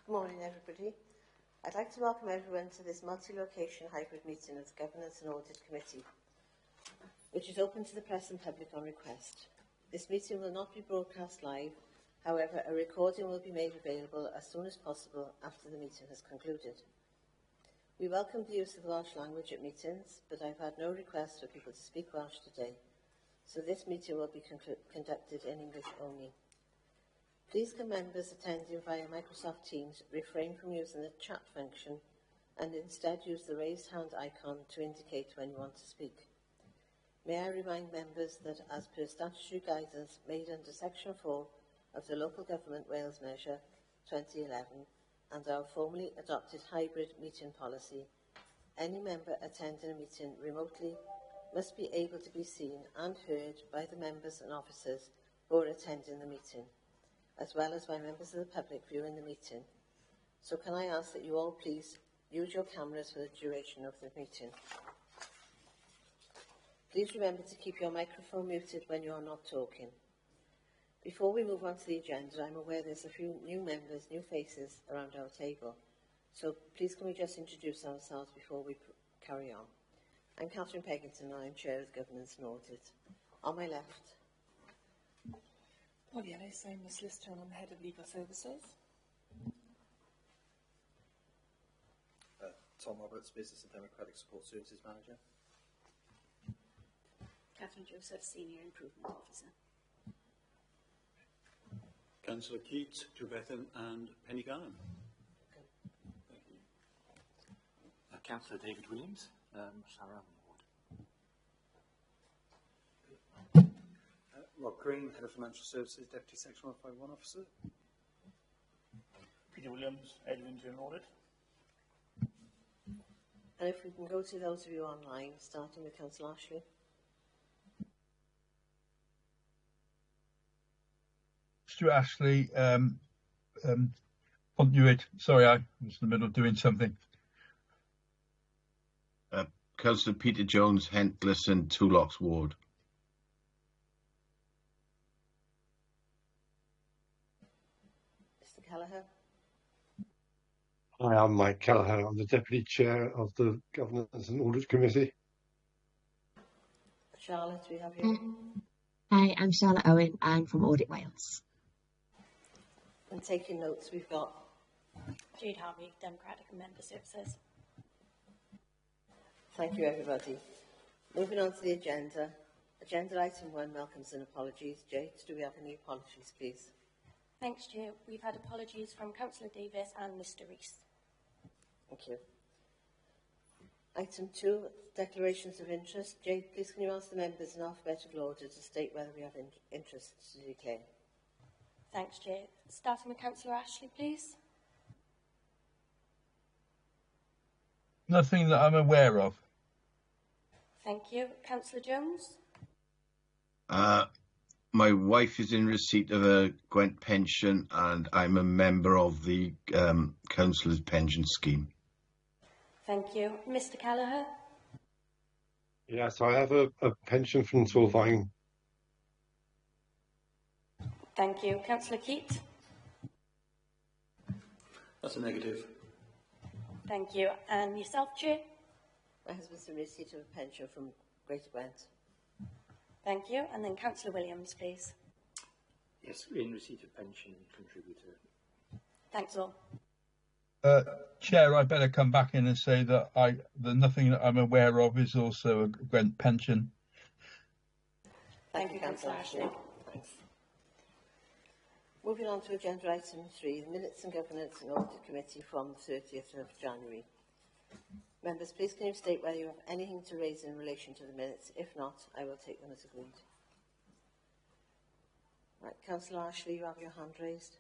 Good morning, everybody. I'd like to welcome everyone to this multi-location hybrid meeting of the Governance and Audit Committee, which is open to the press and public on request. This meeting will not be broadcast live. However, a recording will be made available as soon as possible after the meeting has concluded. We welcome the use of the Welsh language at meetings, but I've had no request for people to speak Welsh today, so this meeting will be conducted in English only. Please can members attending via Microsoft Teams refrain from using the chat function and instead use the raised hand icon to indicate when you want to speak. May I remind members that as per statutory guidance made under Section 4 of the Local Government Wales Measure 2011 and our formally adopted hybrid meeting policy, any member attending a meeting remotely must be able to be seen and heard by the members and officers who are attending the meeting, as well as by members of the public viewing the meeting. So can I ask that you all please use your cameras for the duration of the meeting. Please remember to keep your microphone muted when you are not talking. Before we move on to the agenda, I'm aware there's a few new members, new faces around our table. So please can we just introduce ourselves before we carry on. I'm Catherine Peggington and I'm Chair of Governance and Audit. On my left, Polly Ellis, I'm a solicitor and I'm Head of Legal Services. Tom Roberts, Business and Democratic Support Services Manager. Catherine Joseph, Senior Improvement Officer. Councillor Keats, Trevethan and Penny Garland. Thank you. Councillor David Williams, Sarah Ward. Rob Green, Head of Financial Services, Deputy Section 151 Officer. Peter Williams, Head of Interim Audit. and if we can go to those of you online, starting with Councillor Ashley. Stuart Ashley, Conduit. Sorry, I was in the middle of doing something. Councillor Peter Jones, Hentless and Two Locks Ward. Mr. Callagher. Hi, I'm Mike Callagher. I'm the Deputy Chair of the Governance and Audit Committee. Charlotte, we have you. Hi, I'm Charlotte Owen. I'm from Audit Wales. And taking notes, we've got Jude Harvey, Democratic and Member Services. Thank you, everybody. Moving on to the agenda. Agenda item 1 welcomes and apologies. Jade, do we have any apologies, please? Thanks, Chair. We've had apologies from Councillor Davis and Mr Rees. Thank you. Item 2, declarations of interest. Jade, please can you ask the members in alphabetical order to state whether we have interests to declare? Thanks, Chair. Starting with Councillor Ashley, please. Nothing that I'm aware of. Thank you. Councillor Jones. My wife is in receipt of a Gwent pension and I'm a member of the Councillor's Pension Scheme. Thank you. Mr Callagher. Yes, I have a pension from Sylvain. Thank you. Councillor Keat. That's a negative. Thank you. And yourself, Chair? My husband's in receipt of a pension from Greater Gwent. Thank you. And then Councillor Williams, please. Yes, in receipt of pension contributor. Thanks all. Chair, I better come back in and say that the nothing that I'm aware of is also a Gwent pension. Thank you, Councillor Ashley. Thanks. Moving on to agenda item 3, the Minutes and Governance and Audit Committee from the 30th of January. Members, please can you state whether you have anything to raise in relation to the minutes? If not, I will take them as agreed. Right, Councillor Ashley, you have your hand raised.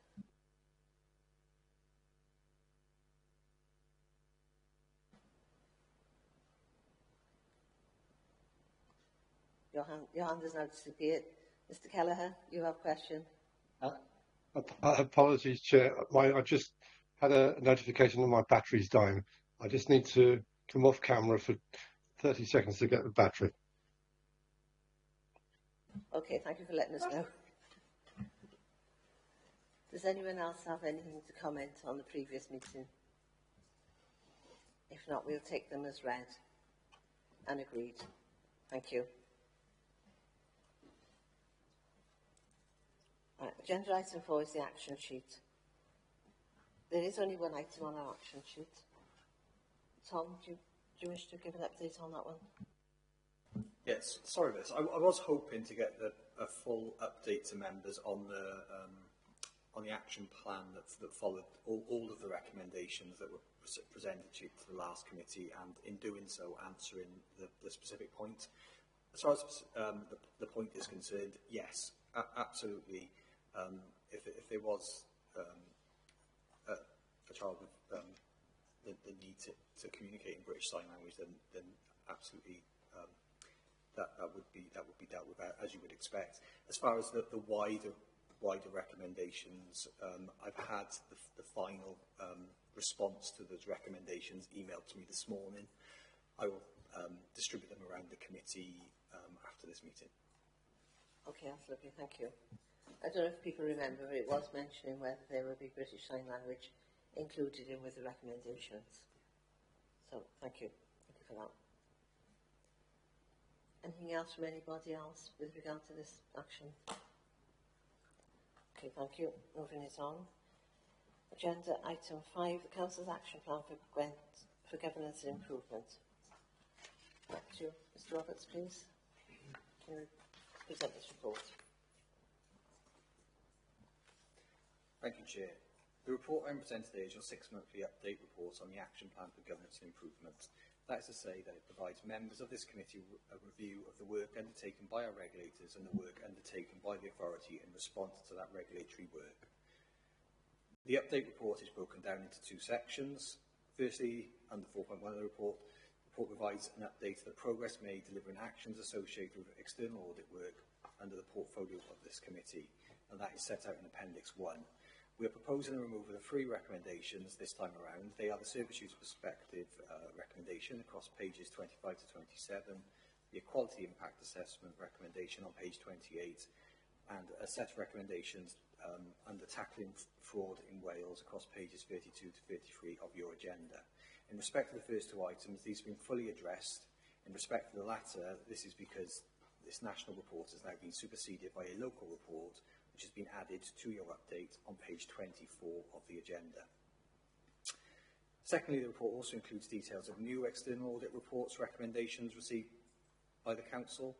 Your hand has now disappeared. Mr. Callagher, you have a question. Apologies, Chair. I just had a notification that my battery's dying. I just need to come off camera for 30 seconds to get the battery. Okay, thank you for letting us know. Does anyone else have anything to comment on the previous meeting? If not, we'll take them as read and agreed. Thank you. Right, agenda item 4 is the action sheet. There is only one item on our action sheet. Tom, do you wish to give an update on that one? Yes, sorry for this. I was hoping to get a full update to members on the action plan that followed all of the recommendations that were presented to the last committee, and in doing so answering the specific point. As far as the point is concerned, yes, absolutely. If there was a child with the need to communicate in British Sign Language, then absolutely that would be dealt with as you would expect. As far as the wider recommendations, I've had the final response to those recommendations emailed to me this morning. I will distribute them around the committee after this meeting. Okay, that's lovely, thank you. I don't know if people remember, but it was mentioning whether there would be British Sign Language included in with the recommendations. So, thank you. Thank you for that. Anything else from anybody else with regard to this action? Okay, thank you. Moving it on. Agenda item 5, the Council's action plan for governance and improvement. Back to you, Mr. Roberts, please. Can you present this report? Thank you, Chair. The report I'm presenting today is your 6-monthly update report on the action plan for governance and improvement. That is to say that it provides members of this committee a review of the work undertaken by our regulators and the work undertaken by the authority in response to that regulatory work. The update report is broken down into 2 sections. Firstly, under 4.1 of the report provides an update of the progress made delivering actions associated with external audit work under the portfolio of this committee, and that is set out in Appendix 1. We are proposing the removal of 3 recommendations this time around. They are the service user perspective recommendation across pages 25 to 27, the equality impact assessment recommendation on page 28, and a set of recommendations under tackling fraud in Wales across pages 32 to 33 of your agenda. In respect of the first 2 items, these have been fully addressed. In respect of the latter, this is because this national report has now been superseded by a local report which has been added to your update on page 24 of the agenda. Secondly, the report also includes details of new external audit reports recommendations received by the Council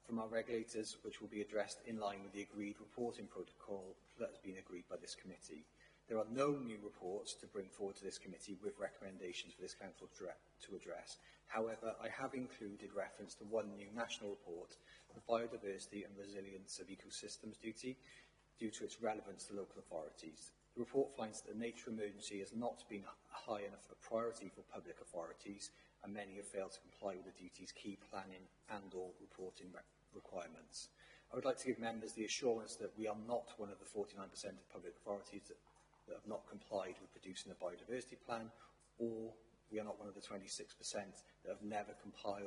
from our regulators, which will be addressed in line with the agreed reporting protocol that has been agreed by this committee. There are no new reports to bring forward to this committee with recommendations for this Council to address. However, I have included reference to 1 new national report, the Biodiversity and Resilience of Ecosystems Duty, due to its relevance to local authorities. The report finds that the nature emergency has not been high enough a priority for public authorities, and many have failed to comply with the duty's key planning and/or reporting requirements. I would like to give members the assurance that we are not one of the 49% of public authorities that have not complied with producing a biodiversity plan, or we are not one of the 26% that have never complied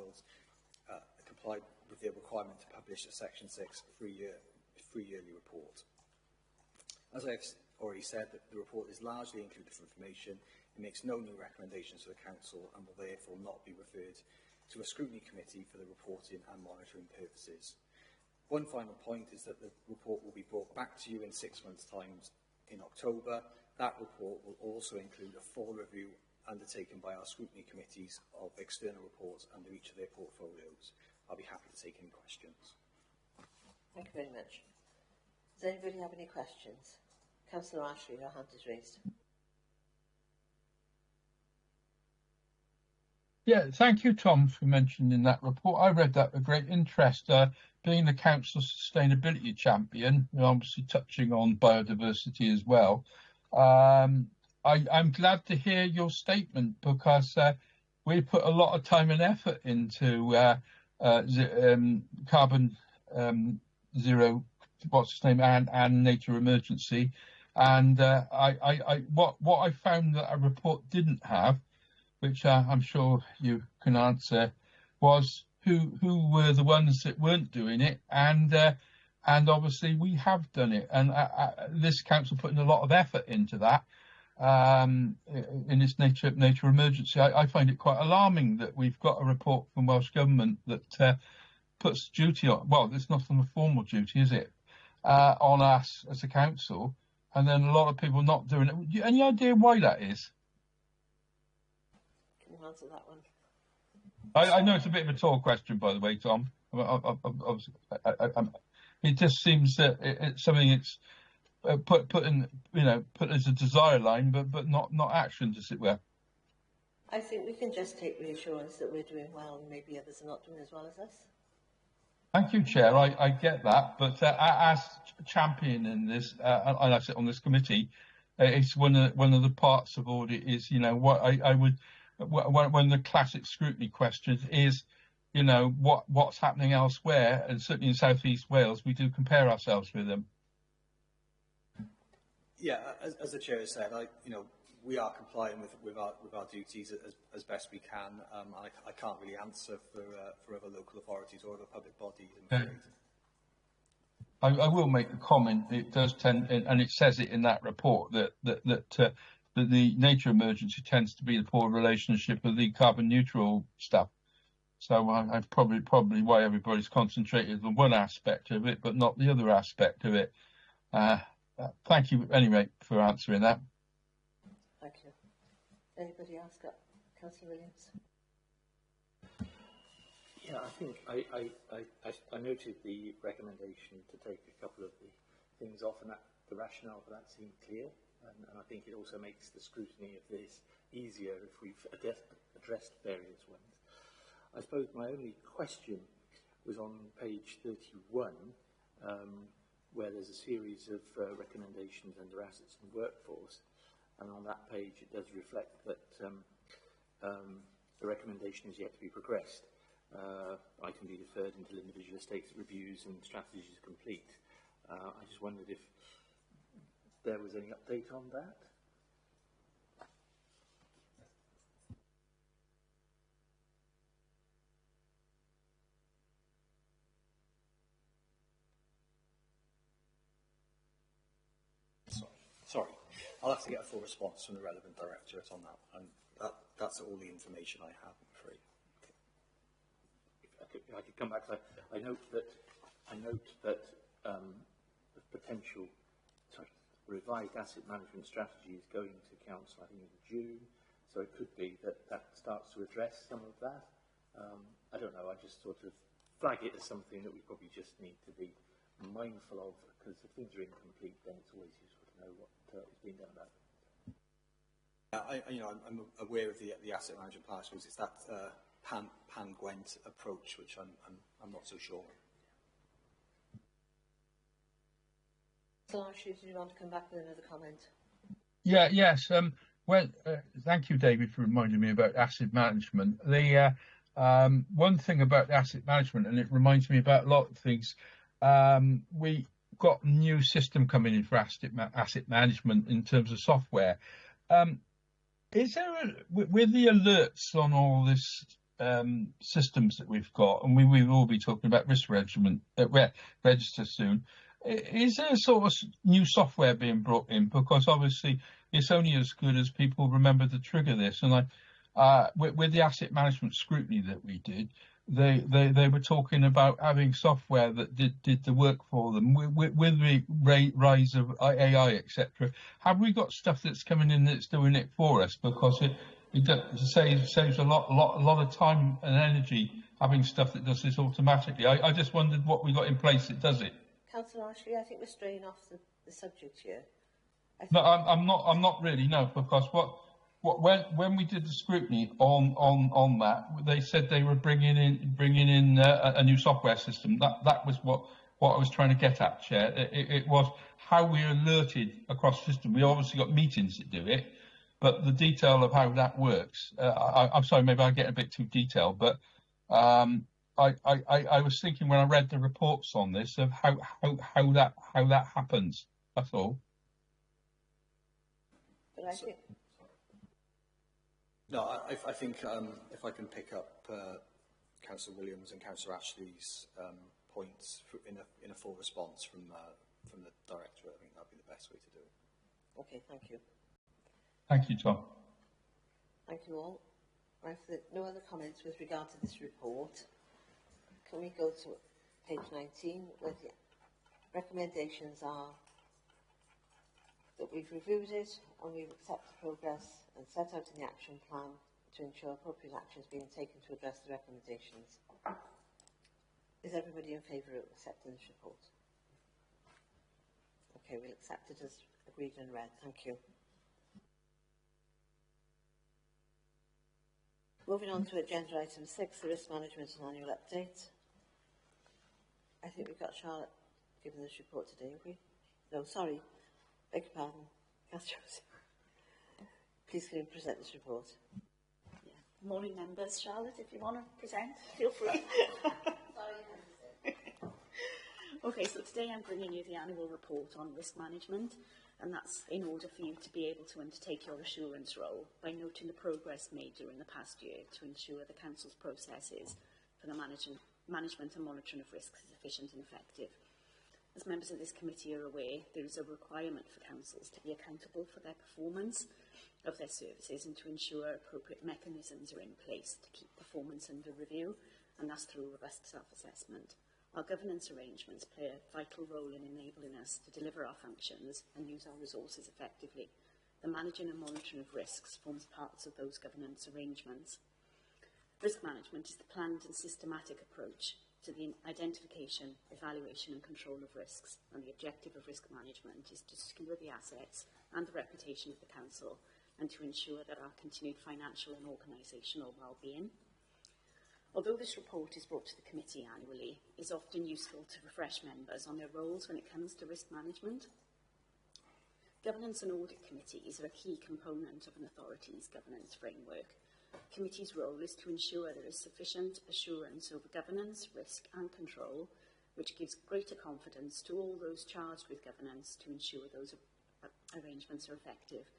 with the requirement to publish a Section 6 yearly report. As I have already said, the report is largely included for information. It makes no new recommendations to the Council and will therefore not be referred to a scrutiny committee for the reporting and monitoring purposes. One final point is that the report will be brought back to you in 6 months' time in October. That report will also include a full review undertaken by our scrutiny committees of external reports under each of their portfolios. I'll be happy to take any questions. Thank you very much. Does anybody have any questions? Councillor Ashley, your hand is raised. Yeah, thank you, Tom, for mentioning that report. I read that with great interest. Being the Council's sustainability champion, and obviously touching on biodiversity as well, I'm glad to hear your statement, because we put a lot of time and effort into carbon zero, what's its name, and nature emergency, and what I found that a report didn't have, which I'm sure you can answer, was who were the ones that weren't doing it, and and obviously we have done it, and this council putting a lot of effort into that in this nature emergency. I find it quite alarming that we've got a report from Welsh Government that puts duty on, well, it's not on the formal duty, is it, on us as a council, and then a lot of people not doing it. Any idea why that is? Can you answer that one? I know it's a bit of a tall question, by the way, Tom. It just seems that it's something it's put as a desire line, but not actions, as it were. I think we can just take reassurance that we're doing well, and maybe others are not doing as well as us. Thank you, Chair. I get that, but as champion in this, and I sit on this committee, it's one of the parts of audit is, what I would, one of the classic scrutiny questions is, what's happening elsewhere, and certainly in South East Wales, we do compare ourselves with them. Yeah, as the Chair has said, we are complying with our duties as best we can. I can't really answer for other local authorities or other public bodies, I'm afraid. I will make a comment. It does tend, and it says it in that report, that the nature emergency tends to be the poor relationship with the carbon neutral stuff. So I've probably why everybody's concentrated on one aspect of it, but not the other aspect of it. Thank you anyway for answering that. Thank you. Anybody else got Councillor Williams? Yeah, I think I noted the recommendation to take a couple of the things off, and the rationale for that seemed clear, and I think it also makes the scrutiny of this easier if we've addressed various ones. I suppose my only question was on page 31, where there's a series of recommendations under assets and workforce, and on that page it does reflect that the recommendation is yet to be progressed. I can be deferred until individual estates reviews and strategies are complete. I just wondered if there was any update on that. Sorry, I'll have to get a full response from the relevant directorate on that, and that's all the information I have, I'm afraid. I could come back. I note that the potential revised asset management strategy is going to council, I think, in June. So it could be that starts to address some of that. I don't know. I just sort of flag it as something that we probably just need to be mindful of, because if things are incomplete, then it's always useful to know what is being done about it. I'm aware of the asset management plan. I suppose it's that pan-Gwent approach, which I'm not so sure. So, Ashley, do you want to come back with another comment? Yes. Thank you, David, for reminding me about asset management. The one thing about asset management, and it reminds me about a lot of things. We got a new system coming in for asset management in terms of software. Is there with the alerts on all this systems that we've got, and we will be talking about risk register soon, is there sort of new software being brought in? Because obviously it's only as good as people remember to trigger this. And with the asset management scrutiny that we did, they were talking about having software that did the work for them. With the rise of AI, etc., have we got stuff that's coming in that's doing it for us? Because it saves a lot of time and energy having stuff that does this automatically. I just wondered what we got in place that does it. Councillor Ashley, I think we're straying off the subject here. No, I'm not really, no, because when we did the scrutiny on that, they said they were bringing in a new software system. That was what I was trying to get at, Chair. It was how we alerted across the system. We obviously got meetings that do it, but the detail of how that works. I'm sorry, maybe I get a bit too detailed, but I was thinking when I read the reports on this of how that happens. That's all. But I think. No, I think if I can pick up Councillor Williams and Councillor Ashley's points in a full response from the director. I think that'd be the best way to do it. Okay, thank you. Thank you, Tom. Thank you all. Right, if there are no other comments with regard to this report, can we go to page 19, where the recommendations are that we've reviewed it and we've accepted progress and set out in the action plan to ensure appropriate action is being taken to address the recommendations. Is everybody in favour of accepting this report? Okay, we'll accept it as agreed and read. Thank you. Moving on to agenda item 6, the risk management and annual update. I think we've got Charlotte giving this report today, have we? No, sorry. Beg your pardon. Councillor, please can you present this report? Yeah. Morning members. Charlotte, if you want to present, feel free. Okay, so today I'm bringing you the annual report on risk management, and that's in order for you to be able to undertake your assurance role by noting the progress made during the past year to ensure the Council's processes for the management and monitoring of risks is efficient and effective. As members of this committee are aware, there is a requirement for councils to be accountable for their performance of their services and to ensure appropriate mechanisms are in place to keep performance under review, and that's through robust self-assessment. Our governance arrangements play a vital role in enabling us to deliver our functions and use our resources effectively. The managing and monitoring of risks forms parts of those governance arrangements. Risk management is the planned and systematic approach to the identification, evaluation and control of risks, and the objective of risk management is to secure the assets and the reputation of the Council and to ensure that our continued financial and organisational well-being. Although this report is brought to the committee annually, it is often useful to refresh members on their roles when it comes to risk management. Governance and audit committees are a key component of an authority's governance framework. The committee's role is to ensure there is sufficient assurance over governance, risk and control, which gives greater confidence to all those charged with governance to ensure those arrangements are effective.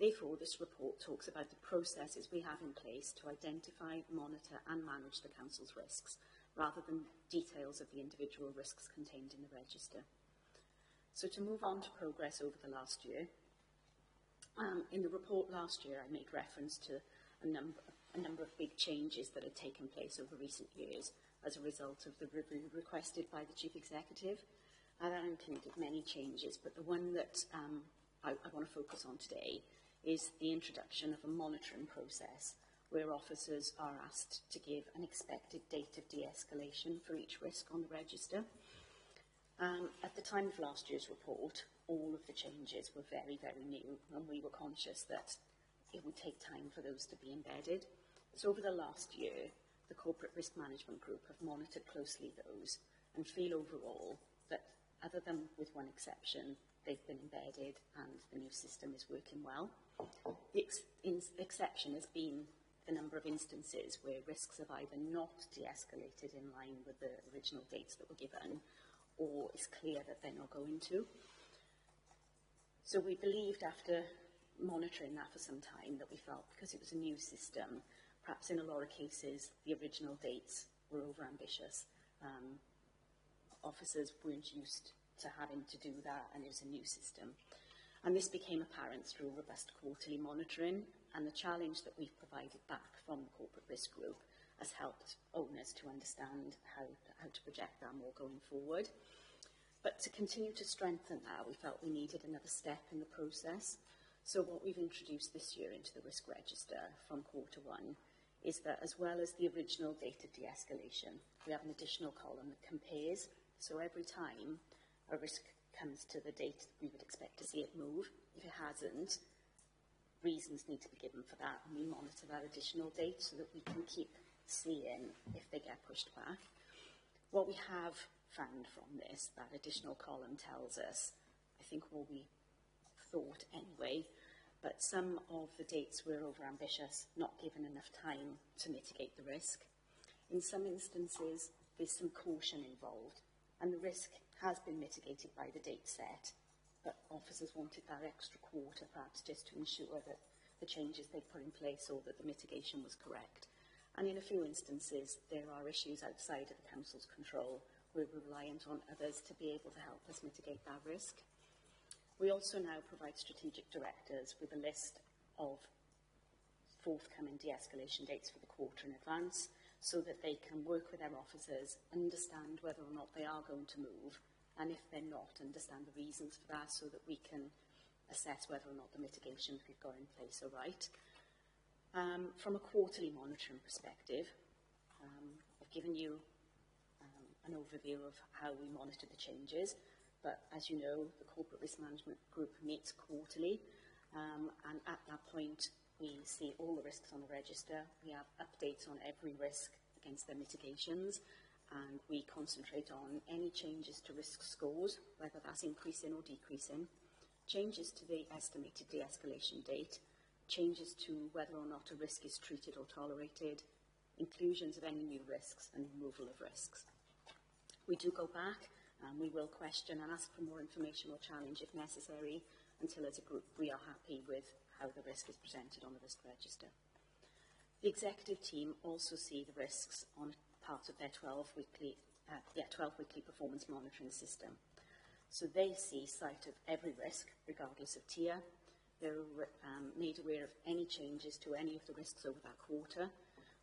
Therefore, this report talks about the processes we have in place to identify, monitor and manage the Council's risks, rather than details of the individual risks contained in the register. So to move on to progress over the last year, in the report last year I made reference to a number of big changes that had taken place over recent years as a result of the review requested by the Chief Executive. That included many changes, but the one that I want to focus on today is the introduction of a monitoring process where officers are asked to give an expected date of de-escalation for each risk on the register. At the time of last year's report, all of the changes were very, very new, and we were conscious that it would take time for those to be embedded. So over the last year, the Corporate Risk Management Group have monitored closely those and feel overall that, other than with one exception, they've been embedded and the new system is working well. The exception has been the number of instances where risks have either not de-escalated in line with the original dates that were given, or it's clear that they're not going to. So we believed, after monitoring that for some time, that we felt because it was a new system, perhaps in a lot of cases the original dates were over-ambitious. Officers weren't used to having to do that, and it was a new system. And this became apparent through robust quarterly monitoring, and the challenge that we've provided back from the Corporate Risk Group has helped owners to understand how to project that more going forward. But to continue to strengthen that, we felt we needed another step in the process. So what we've introduced this year into the risk register from Q1 is that, as well as the original date of de-escalation, we have an additional column that compares. So every time a risk comes to the date we would expect to see it move, if it hasn't, reasons need to be given for that, and we monitor that additional date so that we can keep seeing if they get pushed back. What we have found from this, that additional column tells us, I think what we thought anyway, but some of the dates were over-ambitious, not given enough time to mitigate the risk. In some instances, there's some caution involved, and the risk has been mitigated by the date set, but officers wanted that extra quarter perhaps just to ensure that the changes they put in place or that the mitigation was correct. And in a few instances, there are issues outside of the Council's control we're reliant on others to be able to help us mitigate that risk. We also now provide strategic directors with a list of forthcoming de-escalation dates for the quarter in advance, so that they can work with their officers, understand whether or not they are going to move, and if they're not, understand the reasons for that, so that we can assess whether or not the mitigations we've got in place are right. From a quarterly monitoring perspective, I've given you an overview of how we monitor the changes, but as you know, the Corporate Risk Management Group meets quarterly, and at that point we see all the risks on the register. We have updates on every risk against their mitigations, and we concentrate on any changes to risk scores, whether that's increasing or decreasing, changes to the estimated de-escalation date, changes to whether or not a risk is treated or tolerated, inclusions of any new risks, and removal of risks. We do go back, and we will question and ask for more information or challenge if necessary, until as a group we are happy with how the risk is presented on the risk register. The executive team also see the risks on part of their 12-weekly performance monitoring system. So they see sight of every risk, regardless of tier. They're made aware of any changes to any of the risks over that quarter.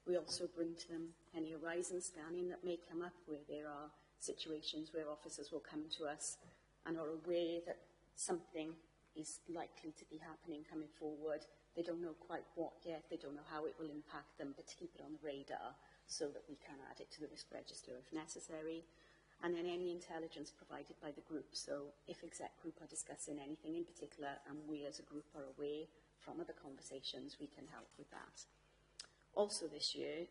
We also bring to them any horizon scanning that may come up, where there are situations where officers will come to us and are aware that something is likely to be happening coming forward. They don't know quite what yet, they don't know how it will impact them, but to keep it on the radar so that we can add it to the risk register if necessary. And then any intelligence provided by the group. So if exec group are discussing anything in particular and we as a group are aware from other conversations, we can help with that. Also this year,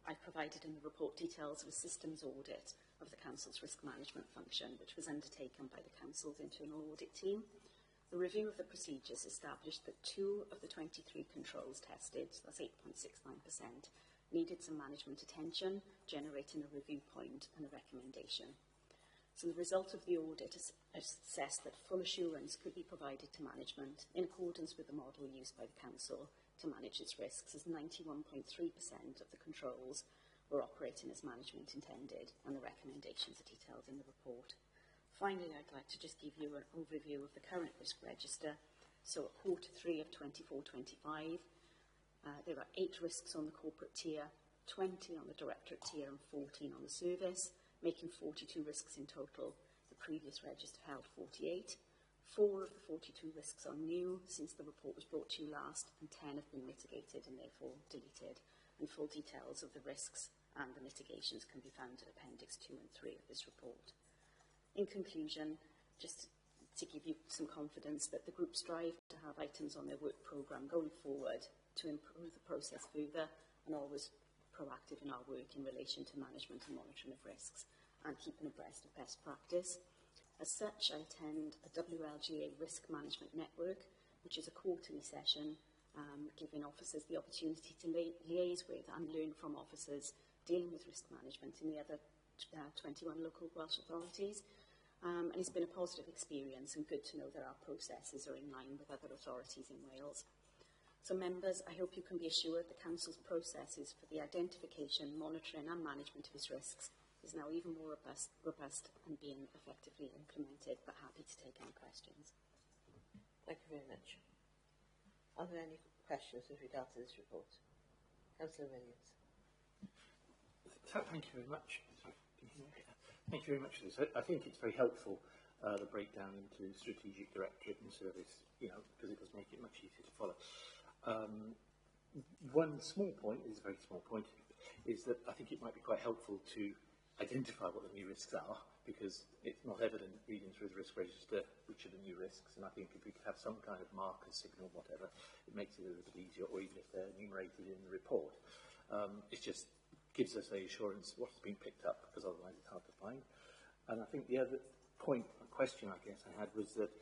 I provided in the report details of a systems audit of the Council's risk management function, which was undertaken by the Council's internal audit team. The review of the procedures established that 2 of the 23 controls tested, so that's 8.69%, needed some management attention, generating a review point and a recommendation. So the result of the audit assessed that full assurance could be provided to management in accordance with the model used by the Council to manage its risks, as 91.3% of the controls were operating as management intended, and the recommendations are detailed in the report. Finally, I'd like to just give you an overview of the current risk register. So at Q3 of 24-25, there are 8 risks on the corporate tier, 20 on the directorate tier and 14 on the service, making 42 risks in total. The previous register held 48. 4 of the 42 risks are new since the report was brought to you last, and 10 have been mitigated and therefore deleted. And full details of the risks and the mitigations can be found in Appendix 2 and 3 of this report. In conclusion, just to give you some confidence that the group strive to have items on their work programme going forward to improve the process further, and always proactive in our work in relation to management and monitoring of risks, and keeping abreast of best practice. As such, I attend a WLGA Risk Management Network, which is a quarterly session giving officers the opportunity to liaise with and learn from officers dealing with risk management in the other 21 local Welsh authorities. And it's been a positive experience, and good to know that our processes are in line with other authorities in Wales. So members, I hope you can be assured the Council's processes for the identification, monitoring and management of its risks is now even more robust and being effectively implemented, but happy to take any questions. Thank you very much. Are there any questions with regard to this report? Councillor Williams. Thank you very much. Thank you very much for this. I think it's very helpful, the breakdown into strategic directorate and service, because it does make it much easier to follow. One small point, is a very small point, is that I think it might be quite helpful to identify what the new risks are, because it's not evident reading through the risk register which are the new risks, and I think if we could have some kind of marker, signal, whatever, it makes it a little bit easier, or even if they're enumerated in the report. It just gives us a assurance of what's been picked up, because otherwise it's hard to find. And I think the other question I guess I had was that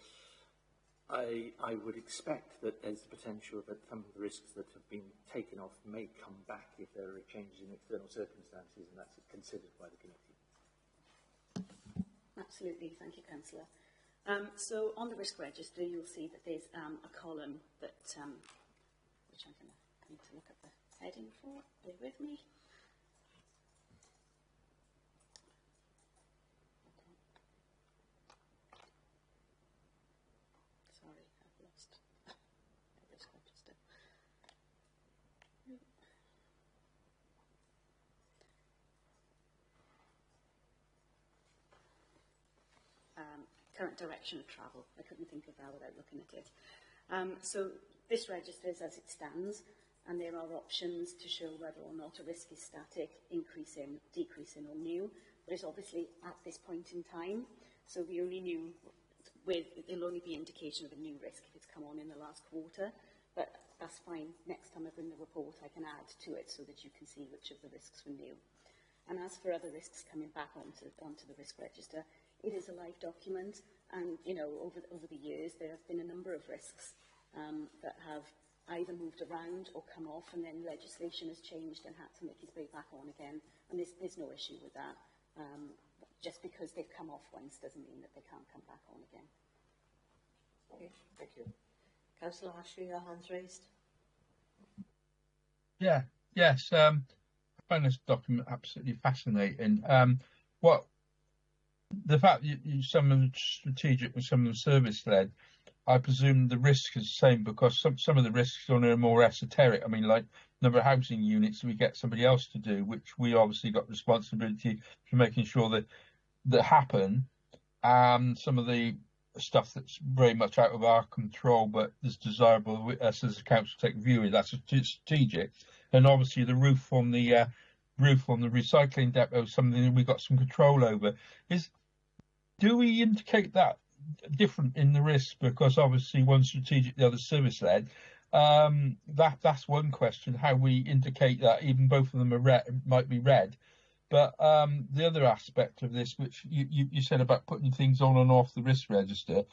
I would expect that there's the potential that some of the risks that have been taken off may come back if there are changes in external circumstances, and that's considered by the committee. Absolutely, thank you, Councillor. So on the risk register, you'll see that there's a column that, which I'm going to need to look at the heading for. Bear with me. current direction of travel. I couldn't think of that without looking at it. So this register is as it stands, and there are options to show whether or not a risk is static, increasing, decreasing or new. But it's obviously at this point in time, so we only knew there'll only be indication of a new risk if it's come on in the last quarter, but that's fine. Next time I bring the report, I can add to it so that you can see which of the risks were new. And as for other risks coming back onto the risk register, it is a live document, and you know, over the years there have been a number of risks that have either moved around or come off, and then legislation has changed and had to make its way back on again, and there's no issue with that. Just because they've come off once doesn't mean that they can't come back on again. Okay, thank you. Councillor Ashley, your hand's raised. Yeah, yes. I find this document absolutely fascinating. What the fact that some of them strategic and some of them service led, I presume the risk is the same because some of the risks are more esoteric. I mean, like number of housing units we get somebody else to do, which we obviously got responsibility for making sure that happen. And some of the stuff that's very much out of our control, but is desirable us as a council to take view of, that's strategic. And obviously the roof on the recycling depot is something that we've got some control over. Do we indicate that different in the risk because obviously one's strategic, the other service led? That's one question, how we indicate that. Even both of them are might be red. But the other aspect of this, which you said about putting things on and off the risk register,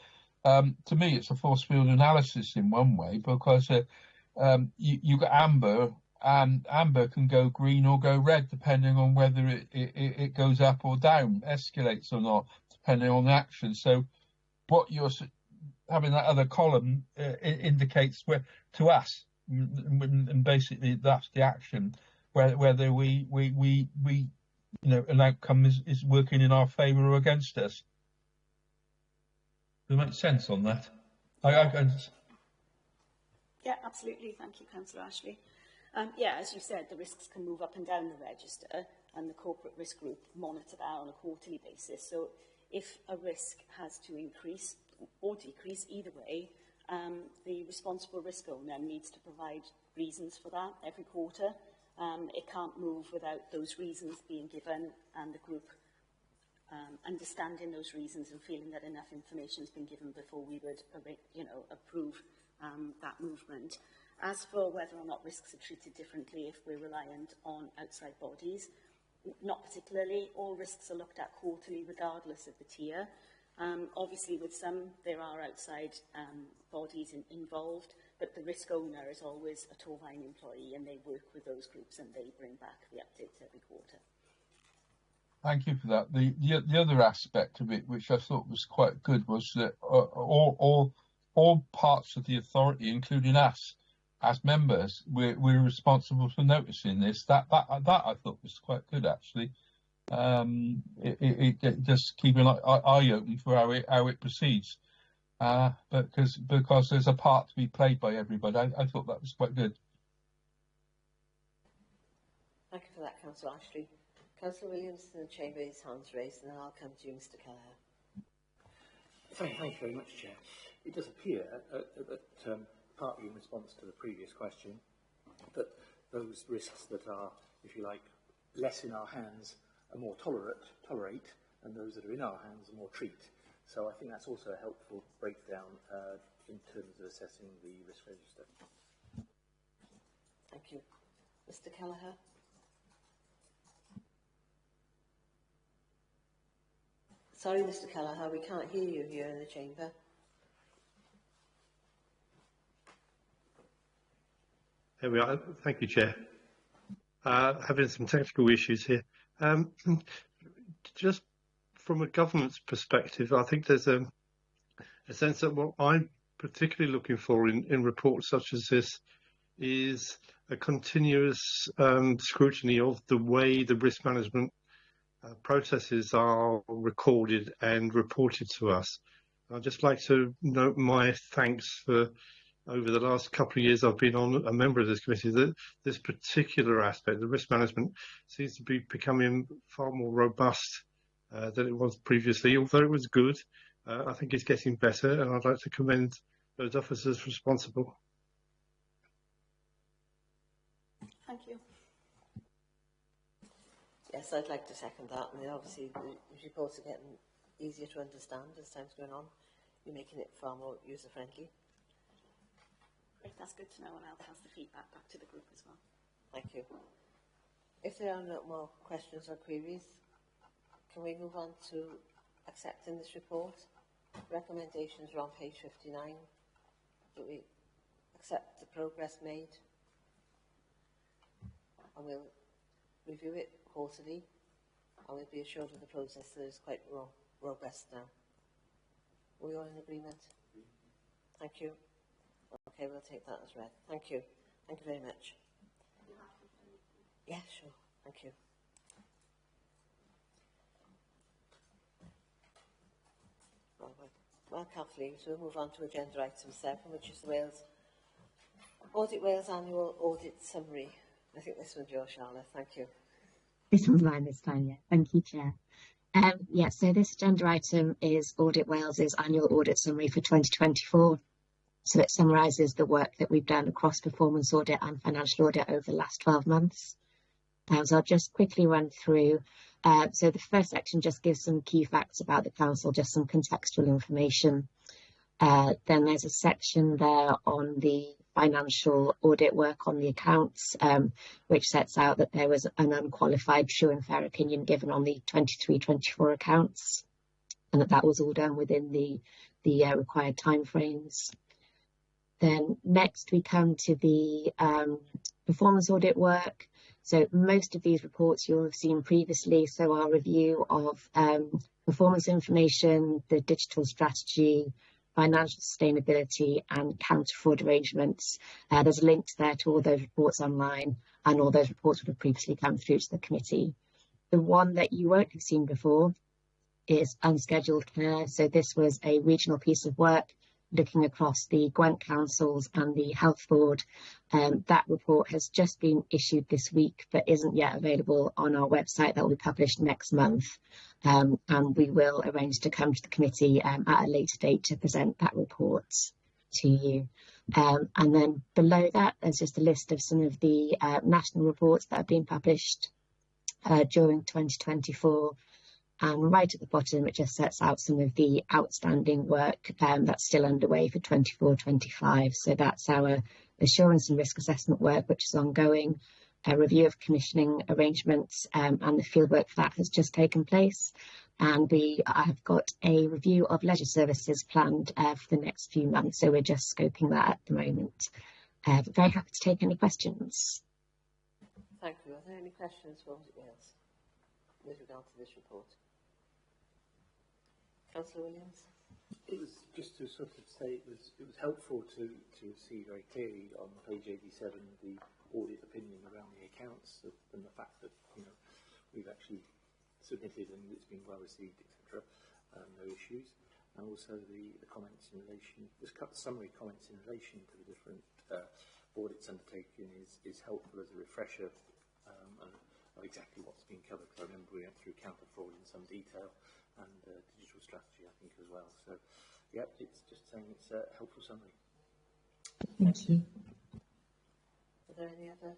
to me it's a force field analysis in one way, because you got amber, and amber can go green or go red depending on whether it goes up or down, escalates or not, depending on the action. So what you're having that other column indicates where to us, and basically that's the action, whether we you know, an outcome is working in our favour or against us. Does it make sense on that? Yeah, absolutely. Thank you, Councillor Ashley. Yeah, as you said, the risks can move up and down the register, and the corporate risk group monitor that on a quarterly basis. So if a risk has to increase or decrease, either way, the responsible risk owner needs to provide reasons for that every quarter. It can't move without those reasons being given and the group understanding those reasons and feeling that enough information has been given before we would, approve that movement. As for whether or not risks are treated differently if we're reliant on outside bodies, not particularly. All risks are looked at quarterly regardless of the tier. Obviously with some there are outside bodies involved, but the risk owner is always a Torvine employee, and they work with those groups and they bring back the updates every quarter. Thank you for that. The other aspect of it, which I thought was quite good, was that all parts of the authority, including us as members, we're responsible for noticing this. That I thought was quite good, actually. It just keep an eye open for how it proceeds. Because there's a part to be played by everybody. I thought that was quite good. Thank you for that, Councillor Ashley. Councillor Williams in the Chamber, his hands raised, and then I'll come to you, Mr. Kelleher. Thank you very much, Chair. It does appear that, partly in response to the previous question, that those risks that are, if you like, less in our hands are more tolerate, and those that are in our hands are more treat. So I think that's also a helpful breakdown in terms of assessing the risk register. Thank you. Mr. Kelleher. Sorry, Mr. Kelleher, we can't hear you here in the chamber. There we are. Thank you, Chair. Having some technical issues here. Just from a governance perspective, I think there's a sense that what I'm particularly looking for in reports such as this is a continuous scrutiny of the way the risk management processes are recorded and reported to us. I'd just like to note my thanks for over the last couple of years I've been on a member of this committee, that this particular aspect, the risk management, seems to be becoming far more robust than it was previously. Although it was good, I think it's getting better, and I'd like to commend those officers responsible. Thank you. Yes, I'd like to second that. I mean, obviously, the reports are getting easier to understand as time's going on. You're making it far more user-friendly. Great, that's good to know, and I'll pass the feedback back to the group as well. Thank you. If there are no more questions or queries, can we move on to accepting this report? Recommendations are on page 59. That we accept the progress made, and we'll review it quarterly, and we'll be assured of the process that is quite robust now. Are we all in agreement? Thank you. Okay, we'll take that as read. Thank you. Thank you very much. Yeah, sure. Thank you. Well, Kathleen, so we'll move on to agenda item 7, which is the Audit Wales Annual Audit Summary. I think this one's yours, Charlotte. Thank you. This one's mine this time, yeah. Thank you, Chair. So this agenda item is Audit Wales's annual audit summary for 2024. So it summarises the work that we've done across performance audit and financial audit over the last 12 months. So I'll just quickly run through. So the first section just gives some key facts about the council, just some contextual information. Then there's a section there on the financial audit work on the accounts, which sets out that there was an unqualified true and fair opinion given on the 23-24 accounts, and that was all done within the required timeframes. Then next we come to the performance audit work. So most of these reports you'll have seen previously. So our review of performance information, the digital strategy, financial sustainability and counter-fraud arrangements. There's links there to all those reports online, and all those reports would have previously come through to the committee. The one that you won't have seen before is unscheduled care. So this was a regional piece of work looking across the Gwent councils and the health board. That report has just been issued this week, but isn't yet available on our website. That will be published next month. And we will arrange to come to the committee at a later date to present that report to you. And then below that, there's just a list of some of the national reports that have been published during 2024. And right at the bottom, it just sets out some of the outstanding work that's still underway for 24-25. So that's our assurance and risk assessment work, which is ongoing, a review of commissioning arrangements, and the fieldwork for that has just taken place. And we have got a review of leisure services planned for the next few months. So we're just scoping that at the moment. But very happy to take any questions. Thank you. Are there any questions for Audit Wales with regard to this report? Councillor Williams? It was just to sort of say it was helpful to see very clearly on page 87 the audit opinion around the accounts and the fact that we've actually submitted and it's been well received, etc. No issues, and also the comments in relation, the summary comments in relation to the different audits undertaken is helpful as a refresher of exactly what's been covered. I remember we went through counter fraud in some detail and digital strategy, I think, as well. So, yeah, it's just saying it's a helpful summary. Thank you. Are there any other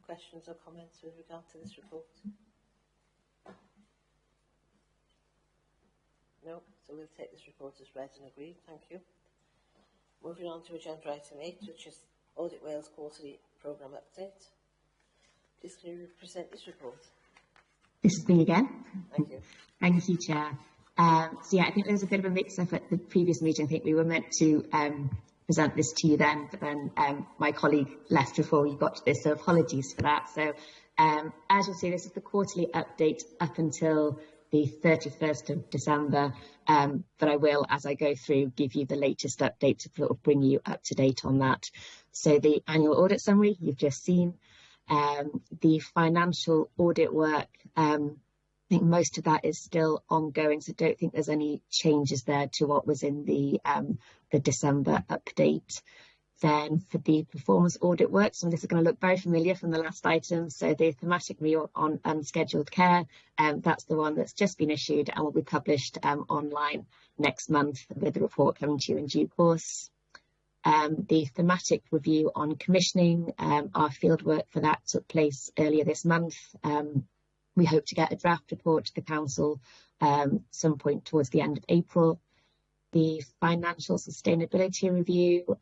questions or comments with regard to this report? No, so we'll take this report as read and agreed. Thank you. Moving on to agenda item 8, which is Audit Wales Quarterly Programme Update. Please can you present this report? This is me again. Thank you. Thank you, Chair. So yeah, I think there was a bit of a mix-up at the previous meeting. I think we were meant to present this to you then, but then my colleague left before we got to this, so apologies for that. So as you'll see, this is the quarterly update up until the 31st of December, but I will, as I go through, give you the latest update to sort of bring you up to date on that. So the annual audit summary you've just seen, the financial audit work, I think most of that is still ongoing, so don't think there's any changes there to what was in the December update. Then for the performance audit works, and this is going to look very familiar from the last item, so the thematic review on unscheduled care, that's the one that's just been issued and will be published online next month with the report coming to you in due course. The thematic review on commissioning, our field work for that took place earlier this month. We hope to get a draft report to the council some point towards the end of April. The financial sustainability review,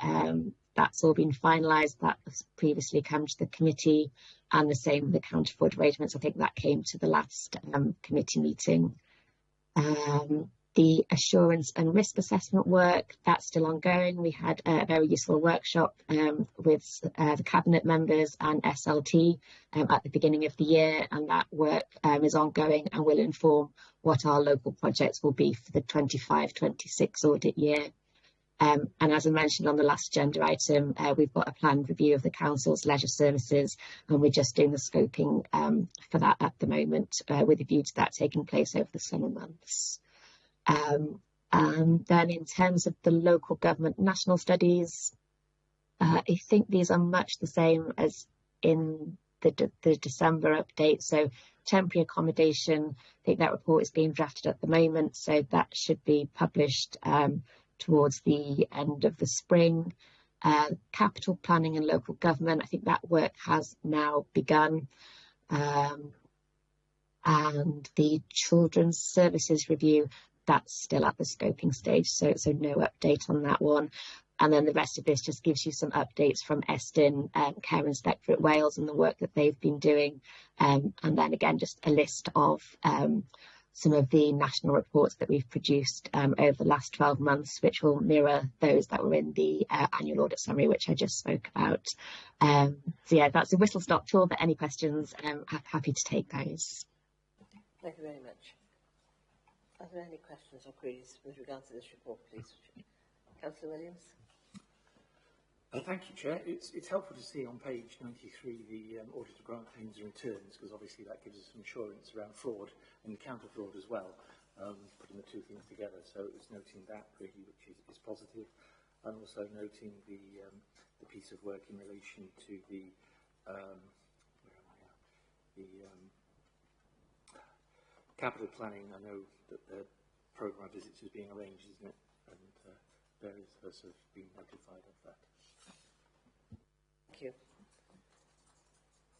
that's all been finalised. That has previously come to the committee, and the same with the counter-fraud arrangements. I think that came to the last committee meeting. The assurance and risk assessment work, that's still ongoing. We had a very useful workshop with the cabinet members and SLT at the beginning of the year, and that work is ongoing and will inform what our local projects will be for the 25-26 audit year. And as I mentioned on the last agenda item, we've got a planned review of the council's leisure services, and we're just doing the scoping for that at the moment, with a view to that taking place over the summer months. And then in terms of the local government national studies, I think these are much the same as in the December update. So temporary accommodation, I think that report is being drafted at the moment, so that should be published towards the end of the spring. Capital planning and local government, I think that work has now begun. And the children's services review, that's still at the scoping stage, so no update on that one. And then the rest of this just gives you some updates from Estin, Care Inspectorate Wales, and the work that they've been doing. And then again, just a list of some of the national reports that we've produced over the last 12 months, which will mirror those that were in the annual audit summary, which I just spoke about. So yeah, that's a whistle-stop tour, but any questions, I'm happy to take those. Thank you very much. Are there any questions or queries with regard to this report, please? Councillor Williams. Thank you, Chair. It's helpful to see on page 93 the auditor grant claims and returns, because obviously that gives us some assurance around fraud and counter-fraud as well, putting the two things together. So it's noting that really, which is positive, and also noting the piece of work in relation to the capital planning. I know that the programme visits is being arranged, isn't it? And various of us have been notified of that. Thank you.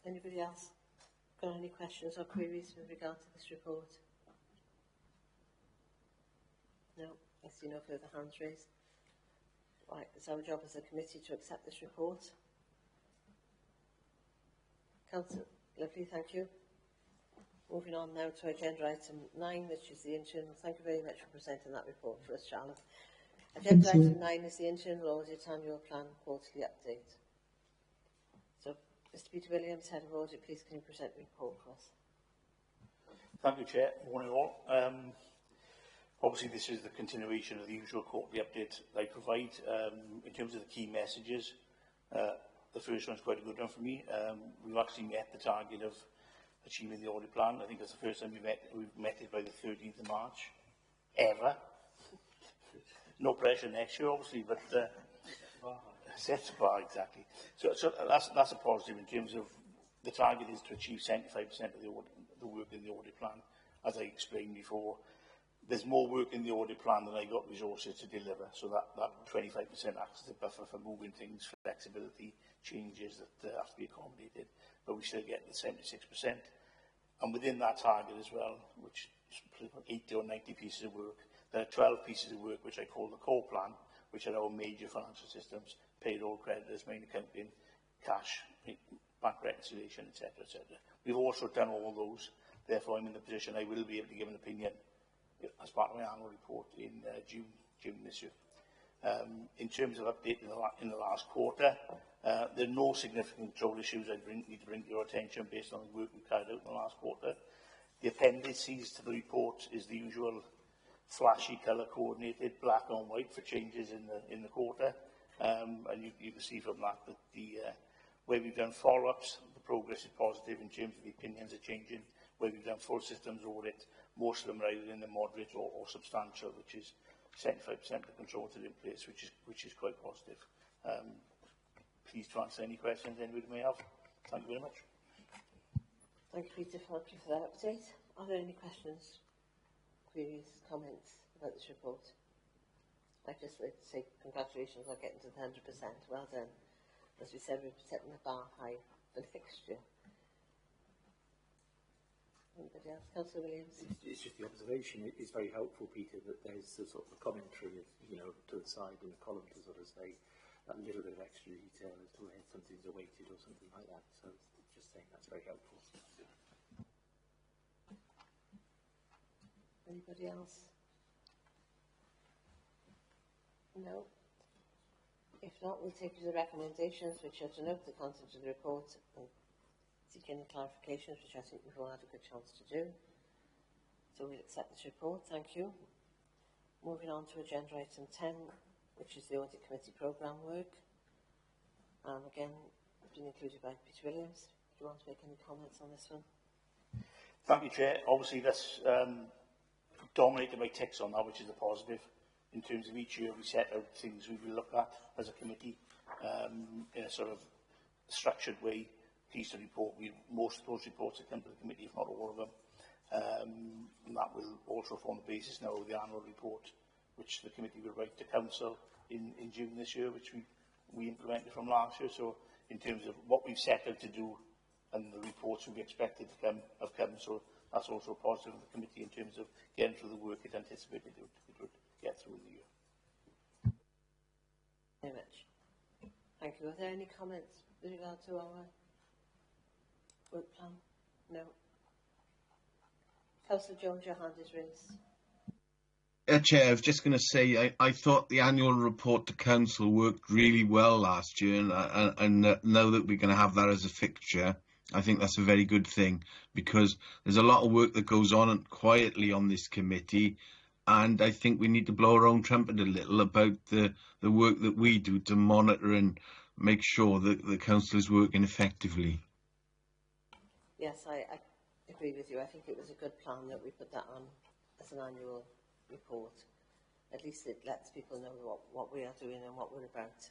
Anybody else got any questions or queries with regard to this report? No, I see no further hands raised. Right, it's our job as a committee to accept this report. Councillor Lovely, thank you. Moving on now to agenda item 9, which is the internal. Thank you very much for presenting that report for us, Charlotte. Agenda item 9 is the internal audit annual plan quarterly update. So, Mr. Peter Williams, Head of Audit, please can you present the report for us? Thank you, Chair. Morning all. Obviously, this is the continuation of the usual quarterly update that I provide. In terms of the key messages, the first one's quite a good one for me. We've actually met the target of achieving the audit plan. I think that's the first time we've met it by the 13th of March, ever. No pressure next year, obviously, but set the bar, exactly. So that's a positive in terms of the target is to achieve 75% of the work in the audit plan, as I explained before. There's more work in the audit plan than I got resources to deliver, so that 25% acts as a buffer for moving things, flexibility, changes that have to be accommodated, but we still get the 76%. And within that target as well, which is 80 or 90 pieces of work, there are 12 pieces of work which I call the core plan, which are our major financial systems, payroll, creditors, main accounting, cash, bank reconciliation, etc., etc. We've also done all those, therefore I'm in the position I will be able to give an opinion as part of my annual report in June this year. In terms of update in the last quarter, there are no significant control issues I need to bring to your attention based on the work we carried out in the last quarter. The appendices to the report is the usual flashy colour coordinated black on white for changes in the quarter, and you can see from that the where we've done follow-ups, the progress is positive in terms of the opinions are changing. Where we've done full systems audit, most of them are either in the moderate or substantial, which is 75% of the controls are in place, which is quite positive. pleased to answer any questions anybody may have. Thank you very much. Thank you, Peter, for that update. Are there any questions, queries, comments about this report? I'd just like to say congratulations on getting to the 100%. Well done. As we said, we're setting the bar high for next year. Anybody else? Councillor Williams? It's just the observation. It's very helpful, Peter, that there's a sort of a commentary of, you know, to the side in the column to sort of say that little bit of extra detail as to where something's awaited or something like that. So just saying that's very helpful. Anybody else? No? If not, we'll take you to the recommendations, which are to note the content of the report and seek any clarifications, which I think we've all had a good chance to do. So we'll accept this report. Thank you. Moving on to agenda item 10, which is the Audit Committee programme work. Again, it's been included by Peter Williams. Do you want to make any comments on this one? Thank you, Chair. Obviously, that's dominated by ticks on that, which is a positive. In terms of each year, we set out things we will look at as a committee in a sort of structured way. Pleased to report most of those reports have come to the committee, if not all of them. And that will also form the basis now of the annual report, which the committee will write to Council in June this year, which we implemented from last year. So in terms of what we've set out to do and the reports we expected to come have come. So that's also positive of the committee in terms of getting through the work it anticipated it would get through in the year. Very much. Thank you. Are there any comments with regard to our work plan? No. Councillor Jones, your hand is raised. Chair, I was just going to say, I thought the annual report to Council worked really well last year, and now that we're going to have that as a fixture, I think that's a very good thing, because there's a lot of work that goes on quietly on this committee, and I think we need to blow our own trumpet a little about the work that we do to monitor and make sure that the Council is working effectively. Yes, I agree with you. I think it was a good plan that we put that on as an annual report. At least it lets people know what we are doing and what we're about.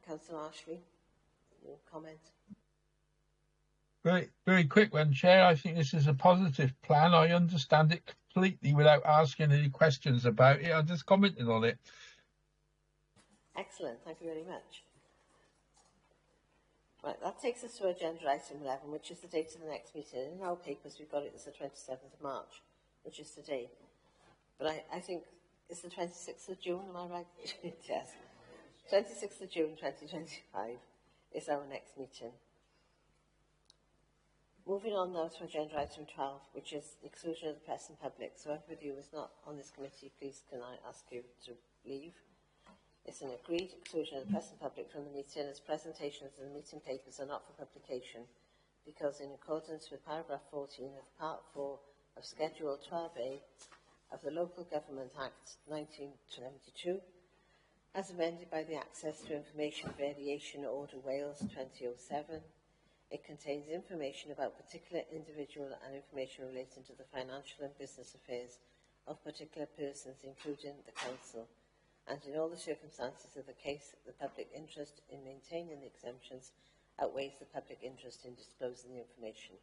Councillor Ashley, your comment? Very quick one, Chair. I think this is a positive plan. I understand it completely without asking any questions about it. I'm just commenting on it. Excellent. Thank you very much. Right, that takes us to agenda item 11, which is the date of the next meeting. In our papers, we've got it as the 27th of March, which is today. But I think it's the 26th of June, am I right? Yes. 26th of June 2025 is our next meeting. Moving on now to agenda item 12, which is exclusion of the press and public. So everybody who is not on this committee, please can I ask you to leave? It's an agreed exclusion of the press and public from the meeting, as presentations of the meeting papers are not for publication, because in accordance with paragraph 14 of part 4 of Schedule 12A of the Local Government Act 1972, as amended by the Access to Information Variation Order Wales 2007, it contains information about particular individual and information relating to the financial and business affairs of particular persons, including the Council, and in all the circumstances of the case, the public interest in maintaining the exemptions outweighs the public interest in disclosing the information.